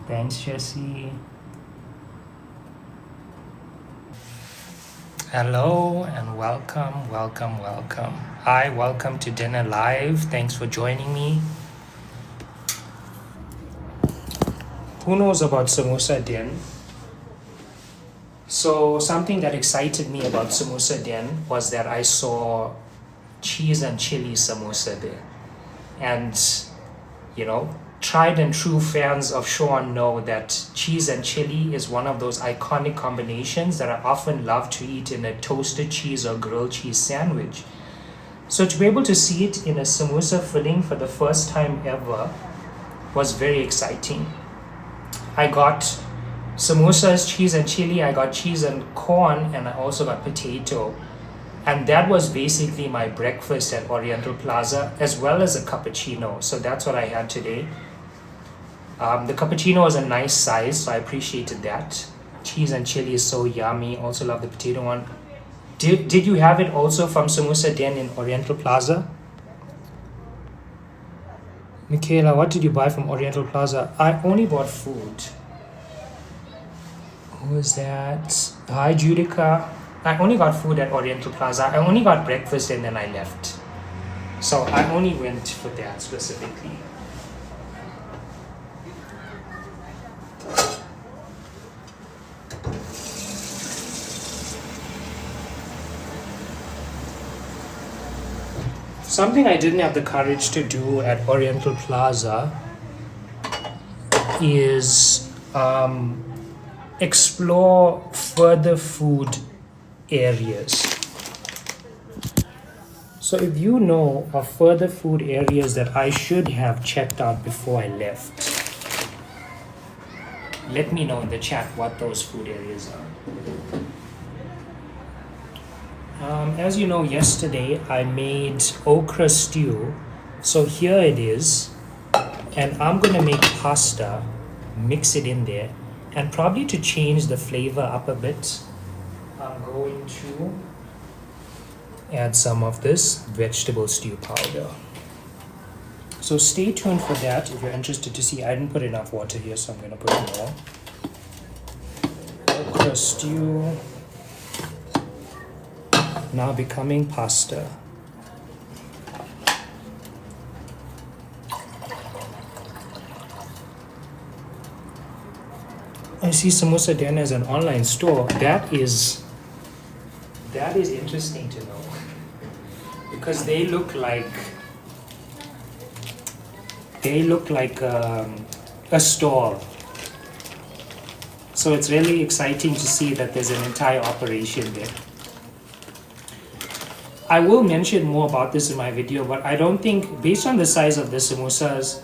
Thanks, Jesse. Hello and welcome. Hi, welcome to Dinner Live. Thanks for joining me. Who knows about Samosa Den? So something that excited me about Samosa Den was that I saw cheese and chili samosa there. And, you know, tried and true fans of Shaun know that cheese and chili is one of those iconic combinations that I often love to eat in a toasted cheese or grilled cheese sandwich. So to be able to see it in a samosa filling for the first time ever was very exciting. I got samosas, cheese and chili, I got cheese and corn, and I also got potato. And that was basically my breakfast at Oriental Plaza, as well as a cappuccino. So that's what I had today. The cappuccino was a nice size, so I appreciated that. Cheese and chili is so yummy. Also love the potato one. Did you have it also from Samosa Den in Oriental Plaza? Michaela, what did you buy from Oriental Plaza? I only bought food. Who is that? Hi, Judica. I only got food at Oriental Plaza. I only got breakfast and then I left. So I only went for that specifically. Something I didn't have the courage to do at Oriental Plaza is explore further food areas. So if you know of further food areas that I should have checked out before I left, let me know in the chat what those food areas are. As you know, yesterday I made okra stew. So here it is. And I'm going to make pasta, mix it in there. And probably to change the flavor up a bit, I'm going to add some of this vegetable stew powder. So stay tuned for that if you're interested to see. I didn't put enough water here, so I'm going to put more. Okra stew. Now becoming pasta. I see Samosa Den as an online store. That is interesting to know, because they look like a store. So it's really exciting to see that there's an entire operation there. I will mention more about this in my video, but I don't think, based on the size of the samosas,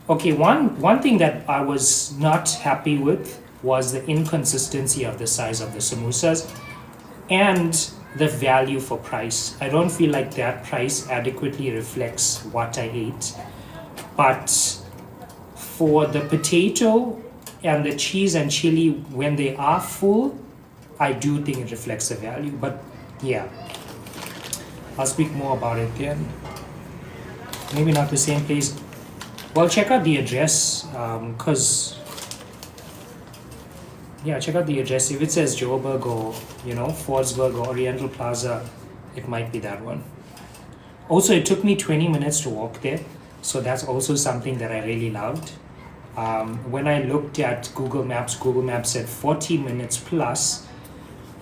okay, one thing that I was not happy with was the inconsistency of the size of the samosas and the value for price. I don't feel like that price adequately reflects what I ate. But for the potato and the cheese and chili, when they are full, I do think it reflects the value. But yeah, I'll speak more about it then. Maybe not the same place. Well, check out the address, check out the address. If it says Joburg or, Fordsburg or Oriental Plaza, it might be that one. Also, it took me 20 minutes to walk there, so that's also something that I really loved. When I looked at Google Maps said 40 minutes plus,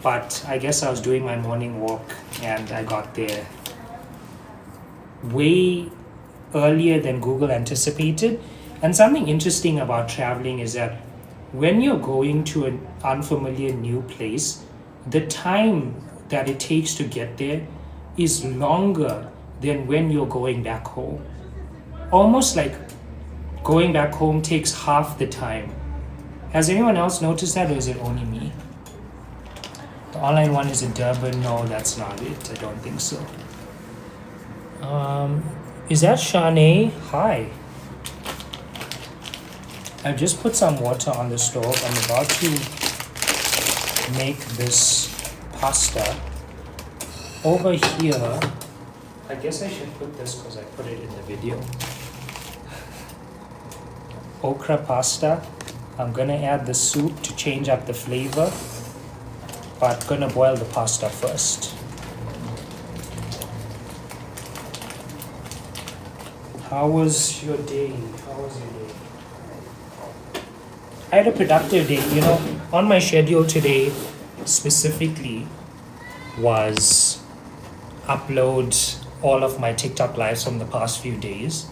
but I guess I was doing my morning walk and I got there way earlier than Google anticipated. And something interesting about traveling is that when you're going to an unfamiliar new place, the time that it takes to get there is longer than when you're going back home. Almost like going back home takes half the time. Has anyone else noticed that, or is it only me? The online one is in Durban. No, that's not it. I don't think so. Is that Shaun? Hi. I've just put some water on the stove. I'm about to make this pasta. Over here, I guess I should put this because I put it in the video. Okra pasta. I'm gonna add the soup to change up the flavor, but gonna boil the pasta first. How was your day? I had a productive day. On my schedule today specifically was upload all of my TikTok lives from the past few days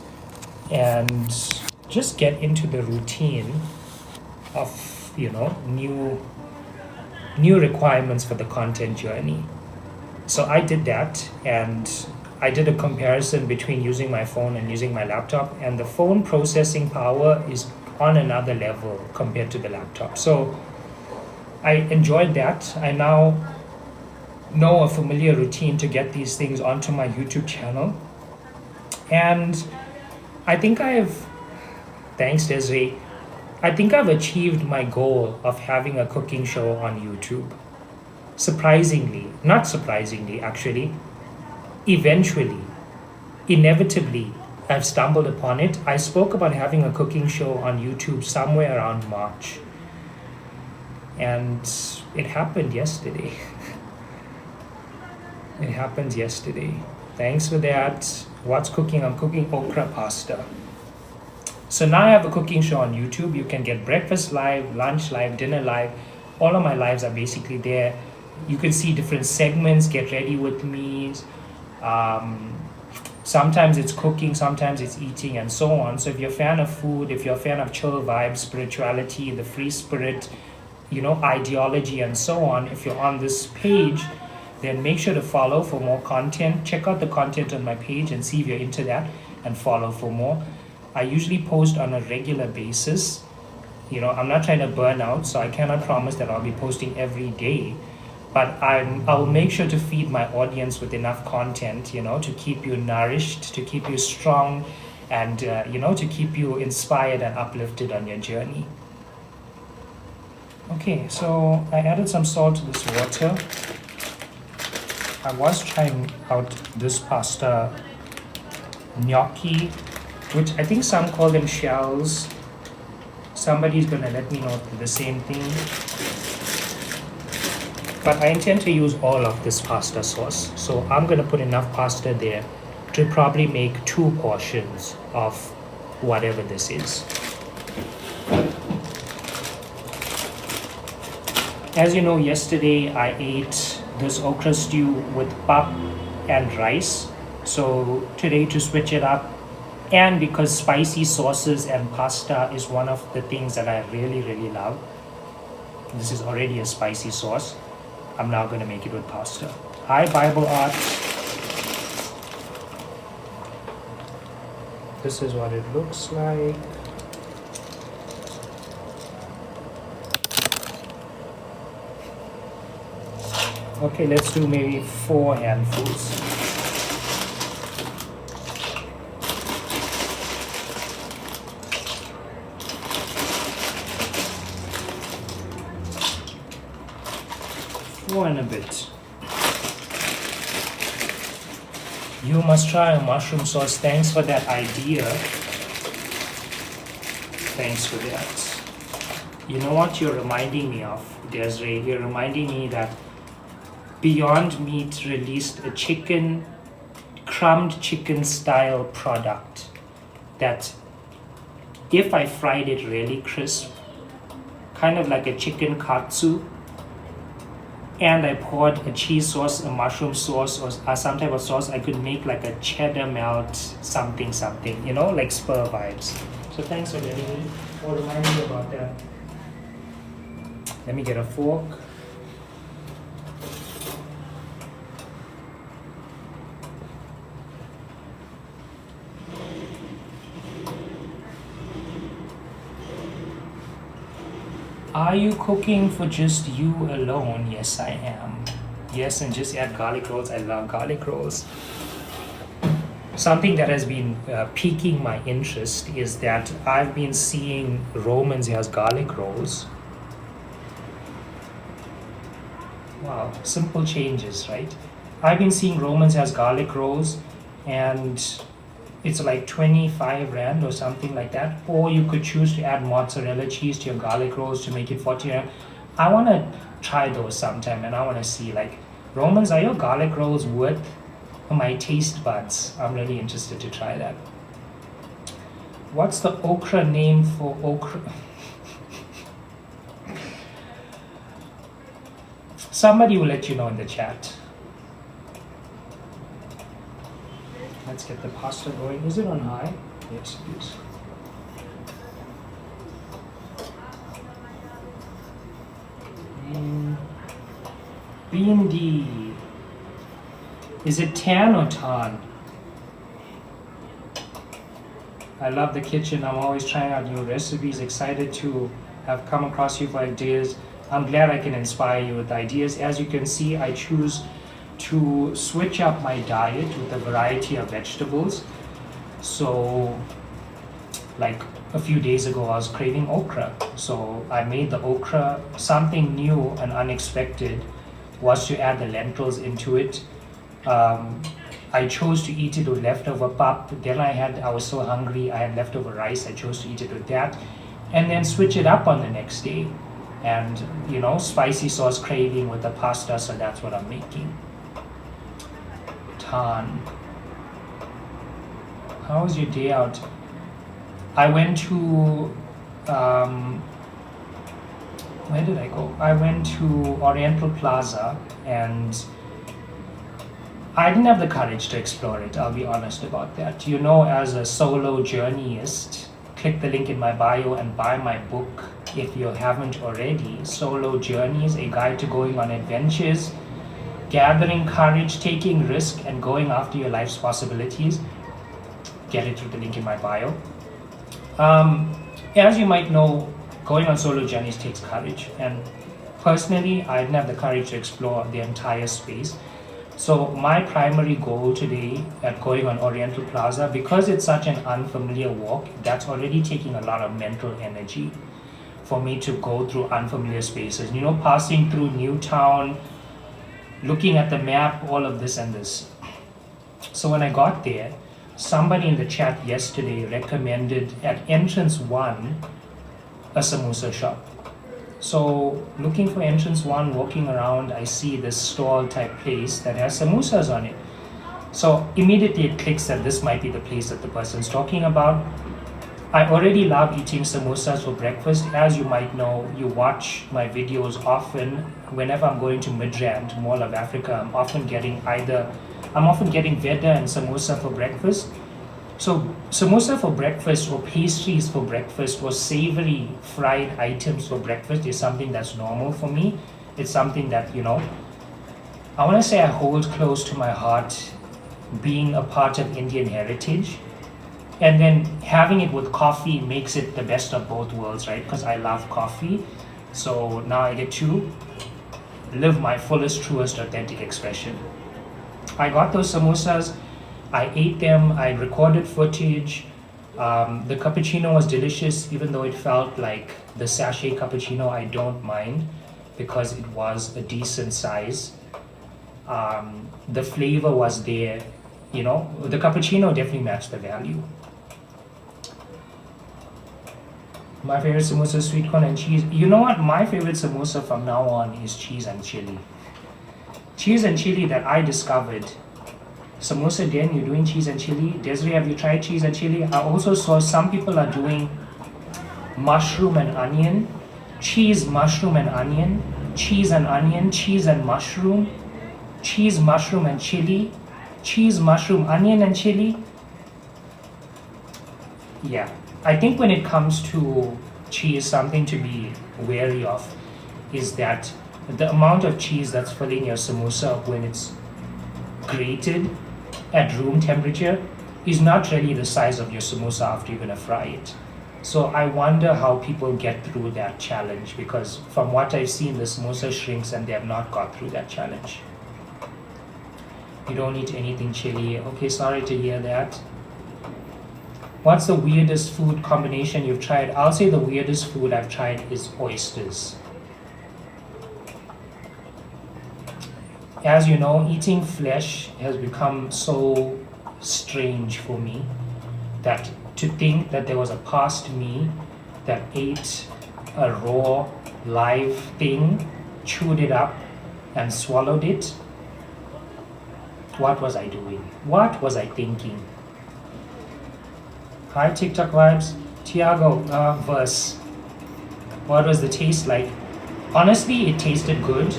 and just get into the routine of, new requirements for the content journey. So I did that, and I did a comparison between using my phone and using my laptop, and the phone processing power is on another level compared to the laptop. So I enjoyed that. I now know a familiar routine to get these things onto my YouTube channel. And I think thanks Desiree, I think I've achieved my goal of having a cooking show on YouTube. Not surprisingly actually, eventually, inevitably, I've stumbled upon it. I spoke about having a cooking show on YouTube somewhere around March. And it happened yesterday. It happened yesterday. Thanks for that. What's cooking? I'm cooking okra pasta. So now I have a cooking show on YouTube. You can get breakfast live, lunch live, dinner live. All of my lives are basically there. You can see different segments, get ready with me. Sometimes it's cooking, sometimes it's eating, and so on. So if you're a fan of food, if you're a fan of chill vibes, spirituality, the free spirit, ideology, and so on, if you're on this page, then make sure to follow for more content. Check out the content on my page and see if you're into that, and follow for more. I usually post on a regular basis. I'm not trying to burn out, so I cannot promise that I'll be posting every day. But I'll make sure to feed my audience with enough content, to keep you nourished, to keep you strong, and, to keep you inspired and uplifted on your journey. Okay, so I added some salt to this water. I was trying out this pasta gnocchi, which I think some call them shells. Somebody's gonna let me know if they're the same thing. But I intend to use all of this pasta sauce. So I'm gonna put enough pasta there to probably make 2 portions of whatever this is. As you know, yesterday I ate this okra stew with pap and rice. So today, to switch it up, and because spicy sauces and pasta is one of the things that I really, really love, this is already a spicy sauce, I'm now going to make it with pasta. Hi, Bible Art. This is what it looks like. Okay, let's do maybe 4 handfuls. And a bit. You must try a mushroom sauce. Thanks for that idea. Thanks for that. You know what you're reminding me of, Desiree? You're reminding me that Beyond Meat released a crumbed chicken style product that, if I fried it really crisp, kind of like a chicken katsu, and I poured a cheese sauce, a mushroom sauce, or some type of sauce, I could make like a cheddar melt something, like spur vibes. So thanks for letting me, or reminding me about that. Let me get a fork. Are you cooking for just you alone? Yes, I am. Yes, and just add garlic rolls. I love garlic rolls. Something that has been piquing my interest is that I've been seeing Romans has garlic rolls. Wow, simple changes, right? I've been seeing Romans has garlic rolls, and It's like 25 rand or something like that. Or you could choose to add mozzarella cheese to your garlic rolls to make it 40 rand. I want to try those sometime, and I want to see, like, Romans, are your garlic rolls worth my taste buds? I'm really interested to try that. What's the okra name for okra? Somebody will let you know in the chat. Let's get the pasta going. Is it on high? Yes, it is. Bindi. Is it tan or tan? I love the kitchen. I'm always trying out new recipes. Excited to have come across you for ideas. I'm glad I can inspire you with ideas. As you can see, I choose to switch up my diet with a variety of vegetables. So, like a few days ago, I was craving okra. So I made the okra. Something new and unexpected was to add the lentils into it. I chose to eat it with leftover pap. Then I was so hungry, I had leftover rice. I chose to eat it with that, and then switch it up on the next day. And spicy sauce craving with the pasta, so that's what I'm making. Tan. How was your day out? I went to where did I go? I went to Oriental Plaza, and I didn't have the courage to explore it. I'll be honest about that. As a solo journeyist, click the link in my bio and buy my book if you haven't already. Solo Journeys, a guide to going on adventures, gathering courage, taking risk, and going after your life's possibilities. Get it through the link in my bio. As you might know, going on solo journeys takes courage, and personally, I didn't have the courage to explore the entire space. So my primary goal today at going on Oriental Plaza, because it's such an unfamiliar walk, that's already taking a lot of mental energy for me to go through unfamiliar spaces. Passing through Newtown, looking at the map, all of this and this. So when I got there, somebody in the chat yesterday recommended at entrance 1 a samosa shop. So looking for entrance 1, walking around, I see this stall type place that has samosas on it. So immediately it clicks that this might be the place that the person's talking about. I already love eating samosas for breakfast. As you might know, you watch my videos often. Whenever I'm going to Midrand, Mall of Africa, I'm often getting veda and samosa for breakfast. So samosa for breakfast, or pastries for breakfast, or savory fried items for breakfast is something that's normal for me. It's something that, I want to say I hold close to my heart, being a part of Indian heritage. And then having it with coffee makes it the best of both worlds, right? Because I love coffee. So now I get to live my fullest, truest, authentic expression. I got those samosas. I ate them, I recorded footage. The cappuccino was delicious, even though it felt like the sachet cappuccino. I don't mind because it was a decent size. The flavor was there, the cappuccino definitely matched the value. My favorite samosa is sweet corn and cheese. You know what? My favorite samosa from now on is cheese and chili. Cheese and chili that I discovered. Samosa Den, you're doing cheese and chili. Desiree, have you tried cheese and chili? I also saw some people are doing mushroom and onion, cheese, mushroom and onion, cheese and onion, cheese and mushroom, cheese, mushroom and chili, cheese, mushroom, onion and chili. Yeah, I think when it comes to cheese, something to be wary of is that the amount of cheese that's filling your samosa when it's grated at room temperature is not really the size of your samosa after you're going to fry it. So I wonder how people get through that challenge, because from what I've seen, the samosa shrinks and they have not got through that challenge. You don't eat anything chili. Okay, sorry to hear that. What's the weirdest food combination you've tried? I'll say the weirdest food I've tried is oysters. As you know, eating flesh has become so strange for me. that to think that there was a past me that ate a raw, live thing, chewed it up, and swallowed it. What was I doing? What was I thinking? Hi, TikTok vibes. Tiago, verse. What was the taste like? Honestly, it tasted good.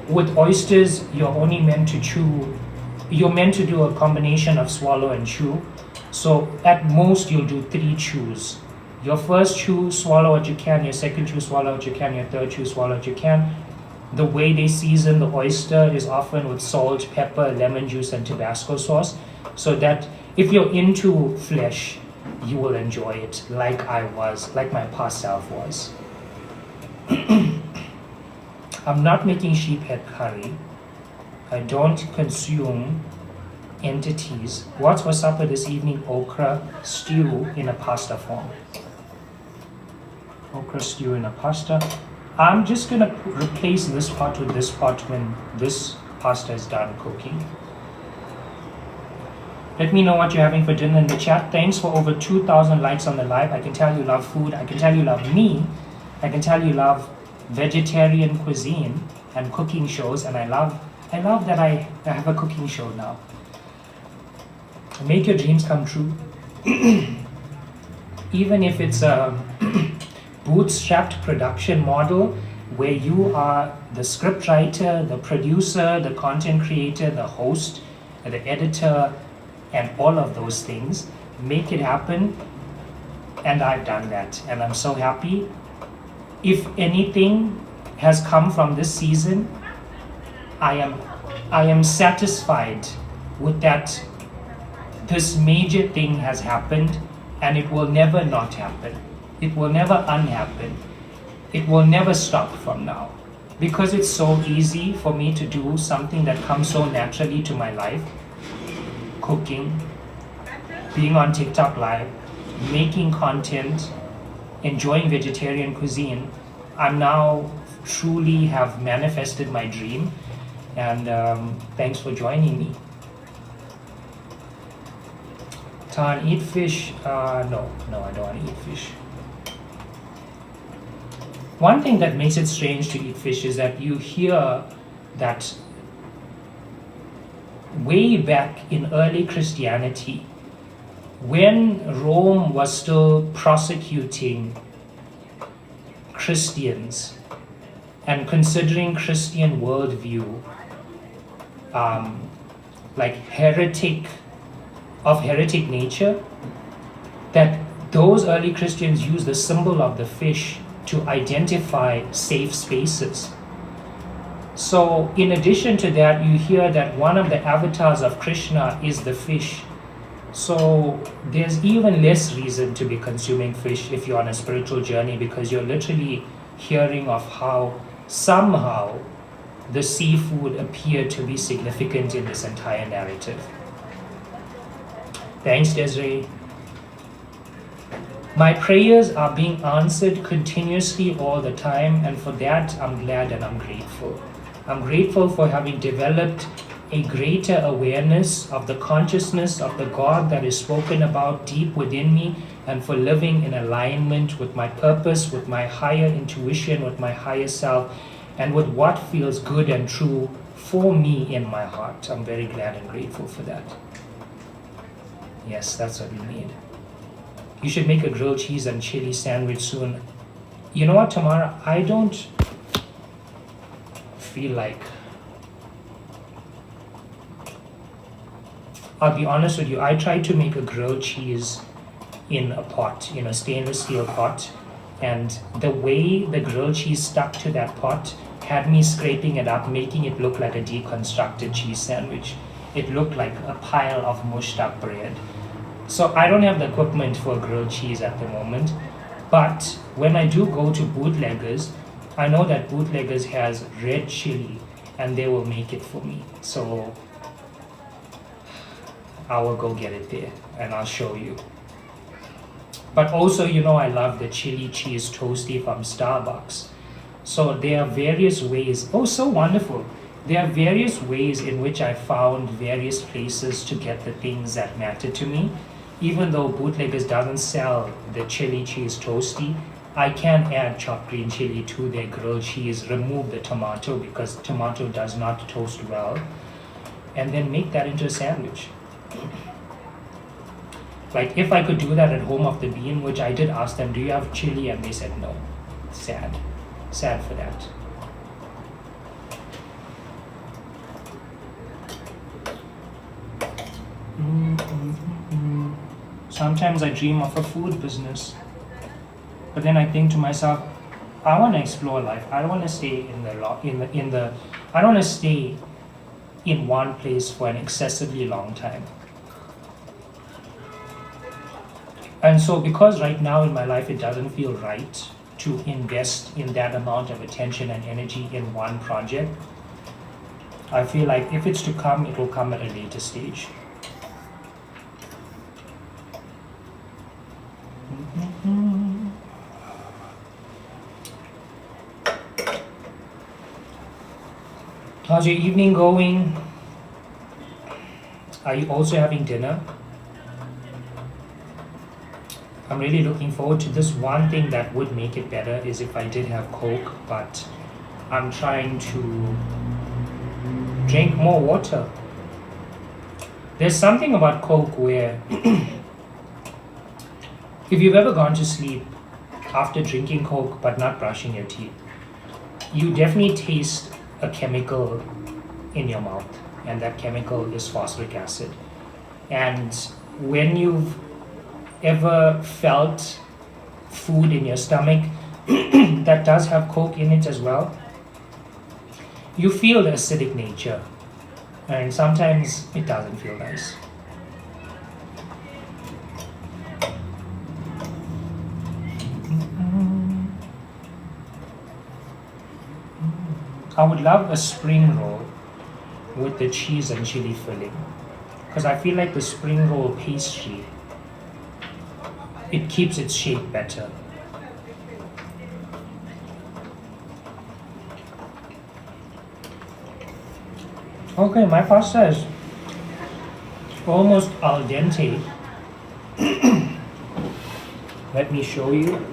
With oysters, you're only meant to chew. You're meant to do a combination of swallow and chew. So at most, you'll do 3 chews. Your first chew, swallow what you can. Your second chew, swallow what you can. Your third chew, swallow what you can. The way they season the oyster is often with salt, pepper, lemon juice, and Tabasco sauce. So that if you're into flesh, you will enjoy it like I was, like my past self was. I'm not making sheep head curry. I don't consume entities. What's for supper this evening? Okra stew in a pasta form. Okra stew in a pasta. I'm just gonna replace this pot with this pot when this pasta is done cooking. Let me know what you're having for dinner in the chat. Thanks for over 2,000 likes on the live. I can tell you love food. I can tell you love me. I can tell you love vegetarian cuisine and cooking shows, and I love that I have a cooking show now. Make your dreams come true. Even if it's a bootstrapped production model where you are the script writer, the producer, the content creator, the host, the editor, and all of those things, make it happen. And I've done that, and I'm so happy. If anything has come from this season, I am satisfied with that. This major thing has happened, and it will never not happen. It will never unhappen. It will never stop from now. Because it's so easy for me to do something that comes so naturally to my life. Cooking, being on TikTok live, making content, enjoying vegetarian cuisine. I'm now truly have manifested my dream, and thanks for joining me. Tan, eat fish? No, I don't want to eat fish. One thing that makes it strange to eat fish is that you hear that way back in early Christianity, when Rome was still prosecuting Christians and considering Christian worldview like heretic nature, that those early Christians used the symbol of the fish to identify safe spaces. So in addition to that, you hear that one of the avatars of Krishna is the fish. So there's even less reason to be consuming fish if you're on a spiritual journey, because you're literally hearing of how somehow the seafood appeared to be significant in this entire narrative. Thanks, Desiree. My prayers are being answered continuously all the time, and for that I'm glad and I'm grateful. I'm grateful for having developed a greater awareness of the consciousness of the God that is spoken about deep within me, and for living in alignment with my purpose, with my higher intuition, with my higher self, and with what feels good and true for me in my heart. I'm very glad and grateful for that. Yes, that's what we need. You should make a grilled cheese and chili sandwich soon. You know what, Tamara? I don't feel like... I'll be honest with you, I tried to make a grilled cheese in a pot, in a stainless steel pot, and the way the grilled cheese stuck to that pot had me scraping it up, making it look like a deconstructed cheese sandwich. It looked like a pile of mushed up bread. So I don't have the equipment for grilled cheese at the moment, but when I do go to Bootleggers, I know that Bootleggers has red chili and they will make it for me. So I will go get it there and I'll show you. But also, you know, I love the chili cheese toasty from Starbucks. So there are various ways. Oh, so wonderful. There are various ways in which I found various places to get the things that matter to me. even though Bootleggers doesn't sell the chili cheese toasty, I can add chopped green chili to their grilled cheese, remove the tomato because tomato does not toast well, and then make that into a sandwich. Like if I could do that at home off the bean, which I did ask them, do you have chili? And they said no. Sad. Sad for that. Sometimes I dream of a food business. But then I think to myself, I want to explore life. I don't want to stay I don't want to stay in one place for an excessively long time. And so because right now in my life it doesn't feel right to invest in that amount of attention and energy in one project, I feel like if it's to come, it will come at a later stage. How's your evening going? Are you also having dinner? I'm really looking forward to this. One thing that would make it better is if I did have Coke, but I'm trying to drink more water. There's something about Coke where if you've ever gone to sleep after drinking Coke but not brushing your teeth, you definitely taste a chemical in your mouth, and that chemical is phosphoric acid. And when you've ever felt food in your stomach that does have Coke in it as well, you feel the acidic nature, and sometimes it doesn't feel nice. I would love a spring roll with the cheese and chili filling, because I feel like the spring roll pastry, it keeps its shape better. Okay, my pasta is almost al dente. Let me show you.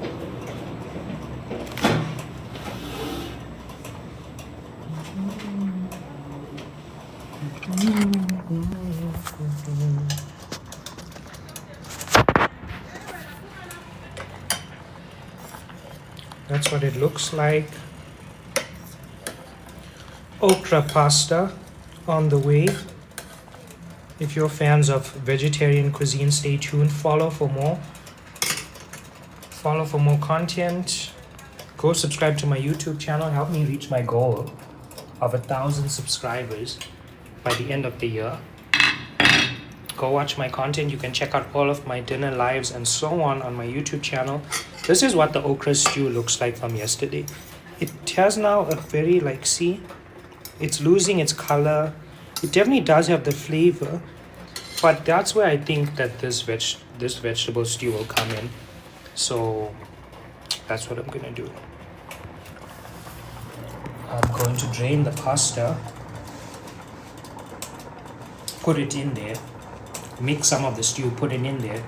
That's what it looks like. Okra pasta on the way. If you're fans of vegetarian cuisine, stay tuned. Follow for more content. Go subscribe to my YouTube channel. Help me reach my goal of 1,000 subscribers by the end of the year. Go watch my content. You can check out all of my dinner lives and so on my YouTube channel. This is what the okra stew looks like from yesterday. It has now a very, like, see, it's losing its color. It definitely does have the flavor, but that's where I think that this vegetable stew will come in. So that's what I'm gonna do. I'm going to drain the pasta, put it in there, mix some of the stew, put it in there,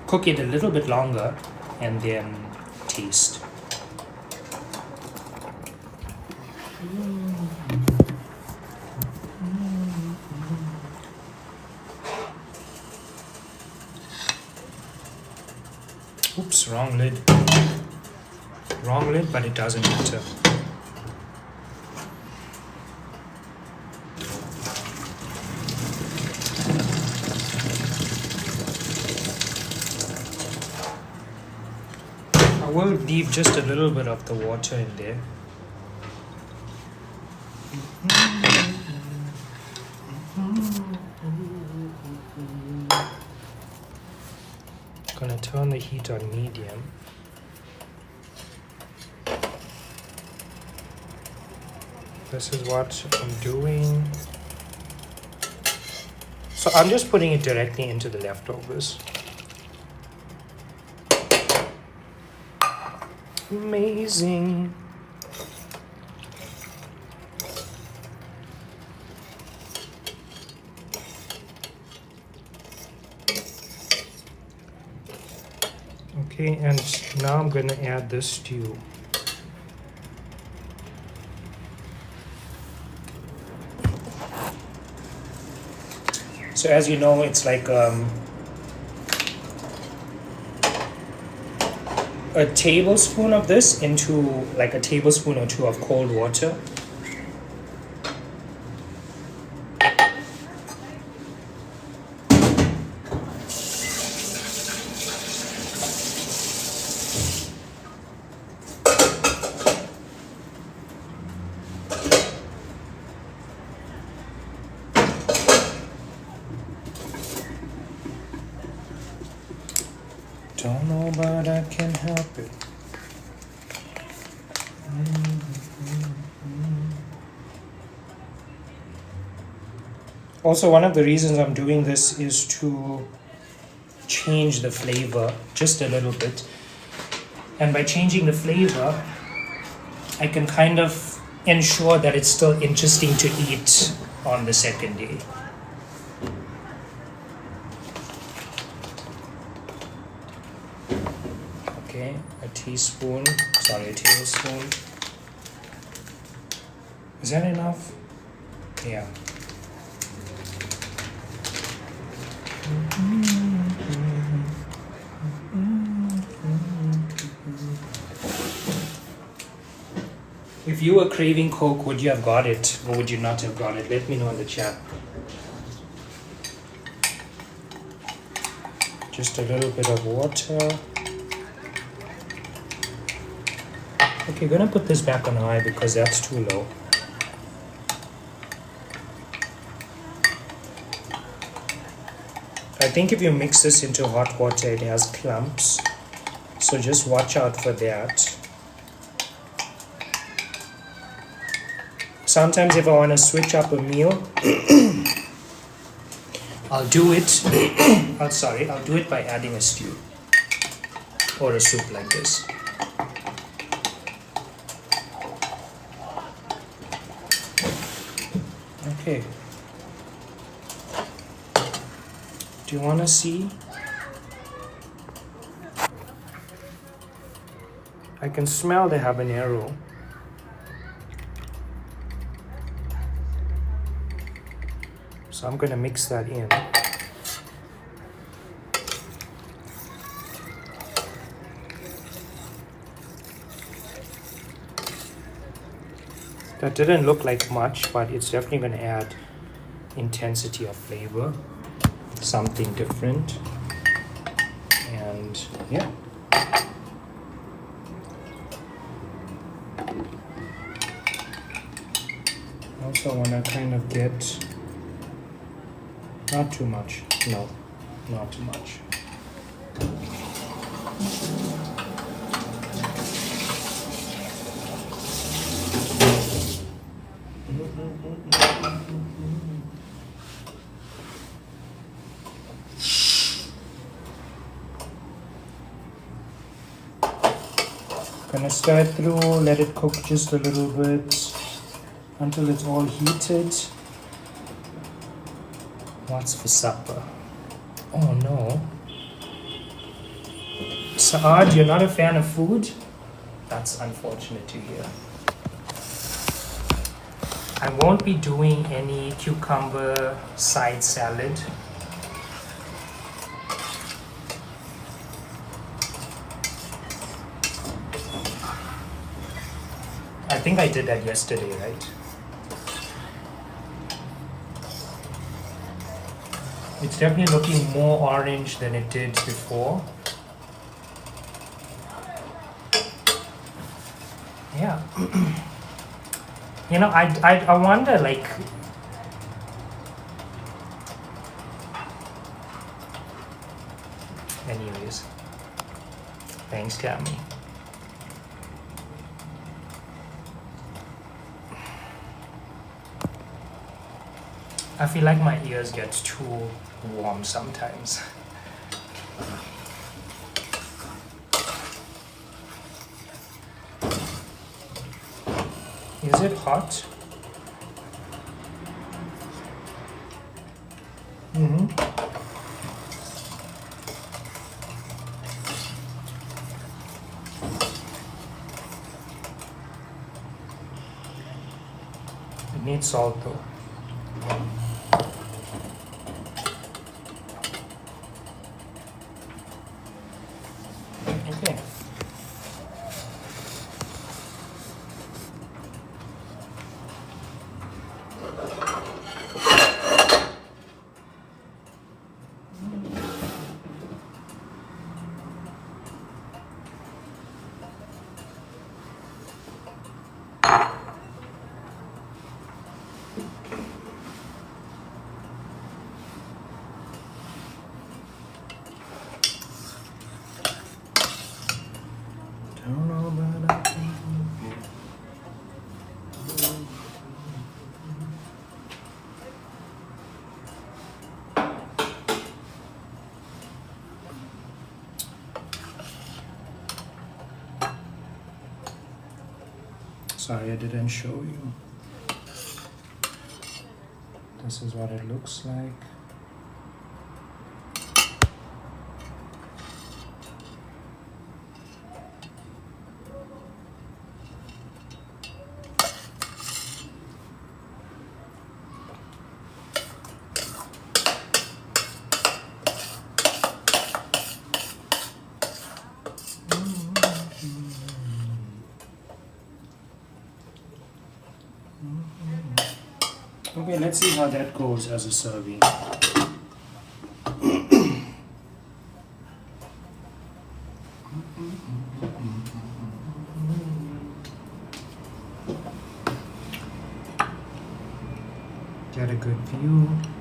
cook it a little bit longer, and then taste. Oops, wrong lid. Wrong lid, but it doesn't matter. I will leave just a little bit of the water in there. Gonna turn the heat on medium. This is what I'm doing. So I'm just putting it directly into the leftovers. Amazing. Okay, and now I'm going to add the stew. So as you know, it's like a tablespoon of this into like a tablespoon or two of cold water. Don't know, but I can help it. Also, one of the reasons I'm doing this is to change the flavor just a little bit. And by changing the flavor, I can kind of ensure that it's still interesting to eat on the second day. Okay, a tablespoon. Is that enough? Yeah. If you were craving Coke, would you have got it or would you not have got it? Let me know in the chat. Just a little bit of water. Okay, gonna put this back on high because that's too low. I think if you mix this into hot water, it has clumps. So just watch out for that. Sometimes if I want to switch up a meal, I'll do it. I'll do it by adding a stew or a soup like this. Okay. Do you want to see? I can smell the habanero. So I'm going to mix that in. That didn't look like much, but it's definitely going to add intensity of flavor, something different. And yeah. Also want to kind of get, not too much, no, not too much. Gonna stir it through, let it cook just a little bit until it's all heated. What's for supper? Oh no. Saad, you're not a fan of food? That's unfortunate to hear. I won't be doing any cucumber side salad. I think I did that yesterday, right? It's definitely looking more orange than it did before. Yeah. You know, I wonder, like, anyways. Thanks, Cammy. I feel like my ears get too warm sometimes. Is it hot? It needs salt though. Okay. Don't know, but I think sorry, I didn't show you. This is what it looks like. Okay, let's see how that goes as a serving. Get a good view.